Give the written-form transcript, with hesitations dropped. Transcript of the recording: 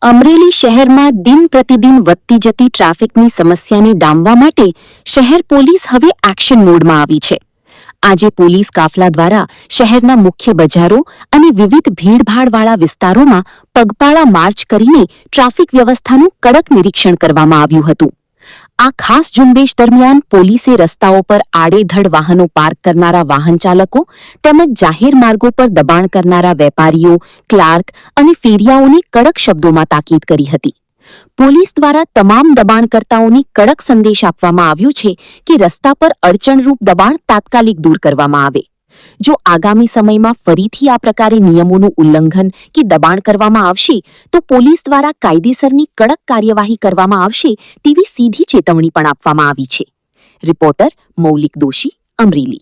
અમરેલી શહેરમાં દિન પ્રતિદિન વધતી જતી ટ્રાફિકની સમસ્યાને ડામવા માટે શહેર પોલીસ હવે એક્શન મોડમાં આવી છે. આજે પોલીસ કાફલા દ્વારા શહેરના મુખ્ય બજારો અને વિવિધ ભીડભાડવાળા વિસ્તારોમાં પગપાળા માર્ચ કરીને ટ્રાફિક વ્યવસ્થાનું કડક નિરીક્ષણ કરવામાં આવ્યું હતું. આ ખાસ ઝુંબેશ દરમિયાન પોલીસે રસ્તાઓ પર આડેધડ વાહનો પાર્ક કરનારા વાહન ચાલકો તેમજ જાહેર માર્ગો પર દબાણ કરનારા વેપારીઓ, ક્લાર્ક અને ફેરિયાઓની કડક શબ્દોમાં તાકીદ કરી હતી. પોલીસ દ્વારા તમામ દબાણકર્તાઓની કડક સંદેશ આપવામાં આવ્યો છે કે રસ્તા પર અડચણરૂપ દબાણ તાત્કાલિક દૂર કરવામાં આવે. જો આગામી સમયમાં ફરીથી આ પ્રકારે નિયમોનું ઉલ્લંઘન કે દબાણ કરવામાં આવશે તો પોલીસ દ્વારા કાયદેસરની કડક કાર્યવાહી કરવામાં આવશે તેવી સીધી ચેતવણી પણ આપવામાં આવી છે. રિપોર્ટર મૌલિક દોશી, અમરેલી.